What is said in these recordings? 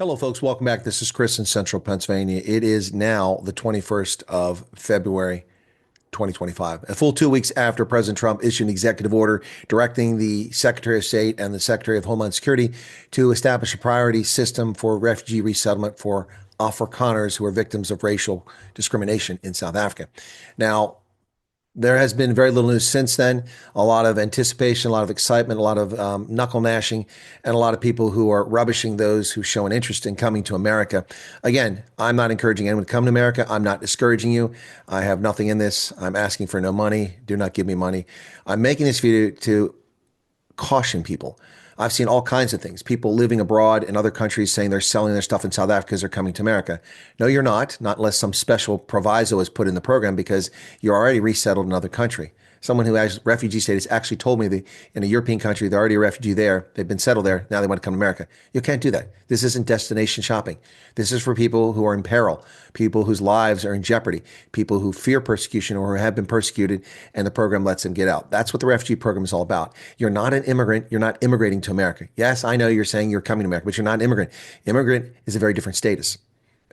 Hello, folks. Welcome back. This is Chris in Central Pennsylvania. It is now the 21st of February, 2025, a full 2 weeks after President Trump issued an executive order directing the Secretary of State and the Secretary of Homeland Security to establish a priority system for refugee resettlement for Afrikaners who are victims of racial discrimination in South Africa. Now, there has been very little news since then. A lot of anticipation, a lot of excitement, a lot of knuckle gnashing, and a lot of people who are rubbishing those who show an interest in coming to America. Again, I'm not encouraging anyone to come to America. I'm not discouraging you. I have nothing in this. I'm asking for no money. Do not give me money. I'm making this video to caution people. I've seen all kinds of things. People living abroad in other countries saying they're selling their stuff in South Africa because they're coming to America. No, you're not unless some special proviso is put in the program because you're already resettled in another country. Someone who has refugee status actually told me that in a European country, they're already a refugee there. They've been settled there. Now they want to come to America. You can't do that. This isn't destination shopping. This is for people who are in peril, people whose lives are in jeopardy, people who fear persecution or who have been persecuted, and the program lets them get out. That's what the refugee program is all about. You're not an immigrant. You're not immigrating to America. Yes, I know you're saying you're coming to America, but you're not an immigrant. Immigrant is a very different status,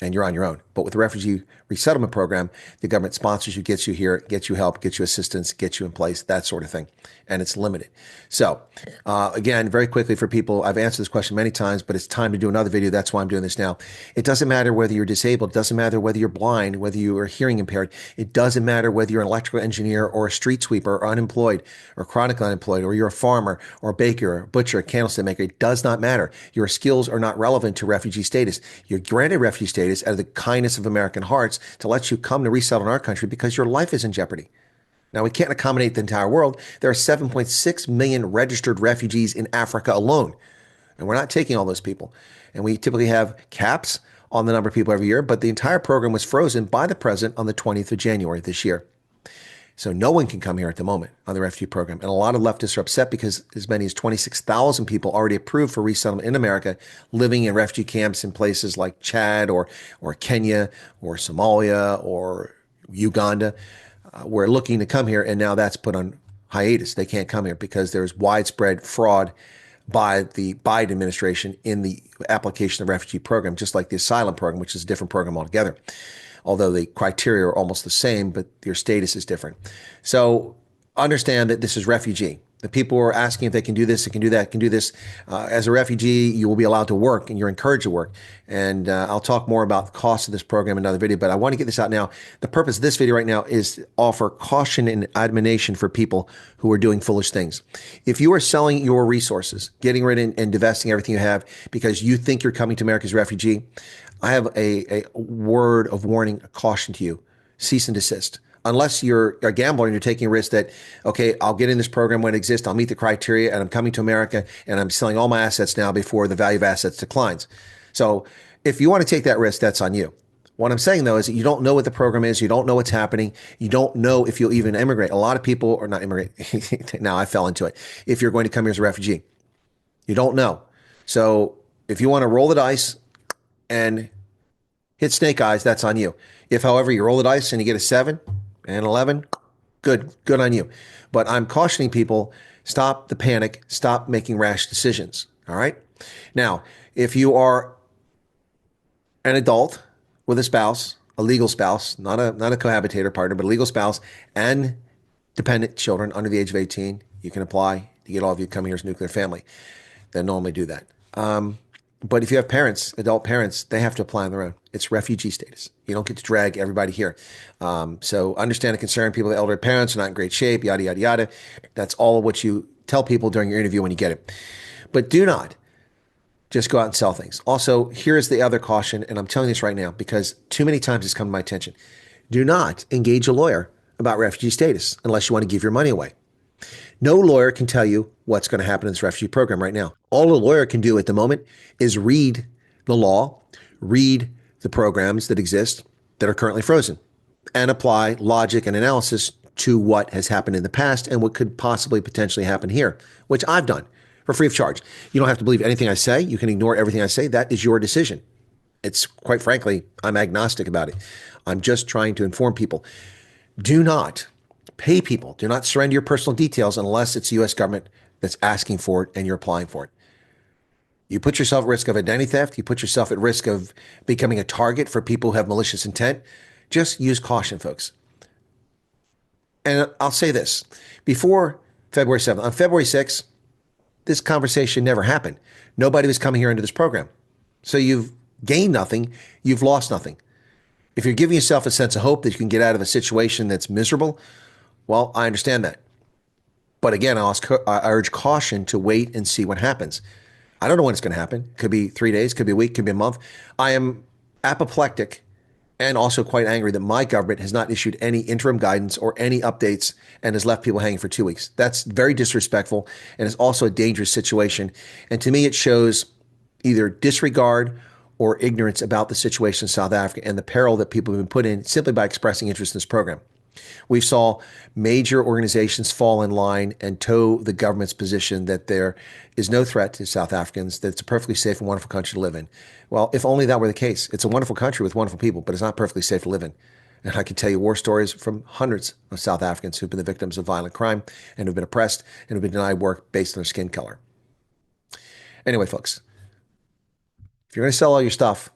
and you're on your own. But with the refugee resettlement program, the government sponsors you, gets you here, gets you help, gets you assistance, gets you in place, that sort of thing. And it's limited. So again, very quickly for people, I've answered this question many times, but it's time to do another video. That's why I'm doing this now. It doesn't matter whether you're disabled. It doesn't matter whether you're blind, whether you are hearing impaired. It doesn't matter whether you're an electrical engineer or a street sweeper or unemployed or chronically unemployed, or you're a farmer or a baker, or a butcher, a candlestick maker. It does not matter. Your skills are not relevant to refugee status. You're granted refugee status out of the kindness of American hearts to let you come to resettle in our country because your life is in jeopardy. Now, we can't accommodate the entire world. There are 7.6 million registered refugees in Africa alone, and we're not taking all those people. And we typically have caps on the number of people every year, but the entire program was frozen by the president on the 20th of January this year. So no one can come here at the moment on the refugee program. And a lot of leftists are upset because as many as 26,000 people already approved for resettlement in America, living in refugee camps in places like Chad or Kenya or Somalia or Uganda, were looking to come here. And now that's put on hiatus. They can't come here because there's widespread fraud by the Biden administration in the application of the refugee program, just like the asylum program, which is a different program altogether. Although the criteria are almost the same, but your status is different. So understand that this is refugee. The people are asking if they can do this, they can do that, can do this. As a refugee, you will be allowed to work and you're encouraged to work. And I'll talk more about the cost of this program in another video, but I want to get this out now. The purpose of this video right now is to offer caution and admonition for people who are doing foolish things. If you are selling your resources, getting rid of and divesting everything you have because you think you're coming to America as a refugee, I have a word of warning, a caution to you. Cease and desist. Unless you're a gambler and you're taking a risk that, okay, I'll get in this program when it exists, I'll meet the criteria, and I'm coming to America, and I'm selling all my assets now before the value of assets declines. So if you want to take that risk, that's on you. What I'm saying, though, is that you don't know what the program is. You don't know what's happening. You don't know if you'll even immigrate. A lot of people are not immigrate. Now I fell into it. If you're going to come here as a refugee, you don't know. So if you want to roll the dice and hit snake eyes, that's on you. If, however, you roll the dice and you get a 7 and 11, good on you. But I'm cautioning people, stop the panic, stop making rash decisions, all right? Now, if you are an adult with a spouse, a legal spouse, not a cohabitator partner, but a legal spouse, and dependent children under the age of 18, you can apply to get all of you coming here as a nuclear family. They normally do that. But if you have parents, adult parents, they have to apply on their own. It's refugee status. You don't get to drag everybody here. So understand the concern. People with elderly parents are not in great shape, yada, yada, yada. That's all of what you tell people during your interview when you get it. But do not just go out and sell things. Also, here's the other caution, and I'm telling this right now because too many times it's come to my attention. Do not engage a lawyer about refugee status unless you want to give your money away. No lawyer can tell you what's going to happen in this refugee program right now. All a lawyer can do at the moment is read the law, read the programs that exist that are currently frozen, and apply logic and analysis to what has happened in the past and what could possibly potentially happen here, which I've done for free of charge. You don't have to believe anything I say. You can ignore everything I say. That is your decision. It's quite frankly, I'm agnostic about it. I'm just trying to inform people. Do not pay people. Do not surrender your personal details unless it's the U.S. government that's asking for it and you're applying for it. You put yourself at risk of identity theft. You put yourself at risk of becoming a target for people who have malicious intent. Just use caution, folks. And I'll say this before February 7th, on February 6th, this conversation never happened. Nobody was coming here into this program. So you've gained nothing, you've lost nothing. If you're giving yourself a sense of hope that you can get out of a situation that's miserable, well, I understand that. But again, I urge caution to wait and see what happens. I don't know when it's going to happen. Could be 3 days, could be a week, could be a month. I am apoplectic and also quite angry that my government has not issued any interim guidance or any updates and has left people hanging for 2 weeks. That's very disrespectful and is also a dangerous situation. And to me, it shows either disregard or ignorance about the situation in South Africa and the peril that people have been put in simply by expressing interest in this program. We saw major organizations fall in line and toe the government's position that there is no threat to South Africans, that it's a perfectly safe and wonderful country to live in. Well, if only that were the case. It's a wonderful country with wonderful people, but it's not perfectly safe to live in. And I can tell you war stories from hundreds of South Africans who've been the victims of violent crime and who've been oppressed and who've been denied work based on their skin color. Anyway, folks, if you're going to sell all your stuff,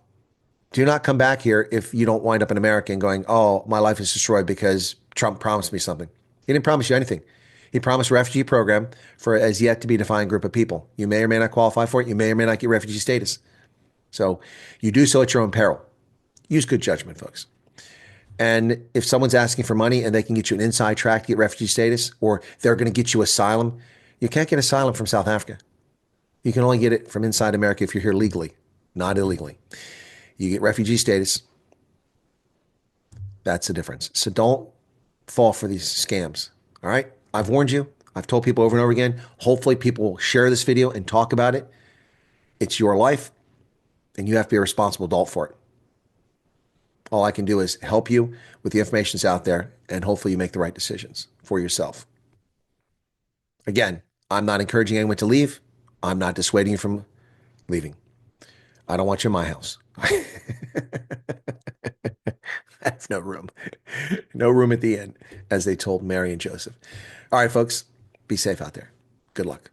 do not come back here if you don't wind up in America and going, oh, my life is destroyed because Trump promised me something. He didn't promise you anything. He promised a refugee program for as yet to be defined group of people. You may or may not qualify for it. You may or may not get refugee status. So you do so at your own peril. Use good judgment, folks. And if someone's asking for money and they can get you an inside track to get refugee status, or they're going to get you asylum, you can't get asylum from South Africa. You can only get it from inside America if you're here legally, not illegally. You get refugee status. That's the difference. So don't fall for these scams. All right. I've warned you. I've told people over and over again. Hopefully people will share this video and talk about it. It's your life and you have to be a responsible adult for it. All I can do is help you with the information that's out there and hopefully you make the right decisions for yourself. Again, I'm not encouraging anyone to leave. I'm not dissuading you from leaving. I don't want you in my house. I have no room. No room at the end, as they told Mary and Joseph. All right, folks, be safe out there. Good luck.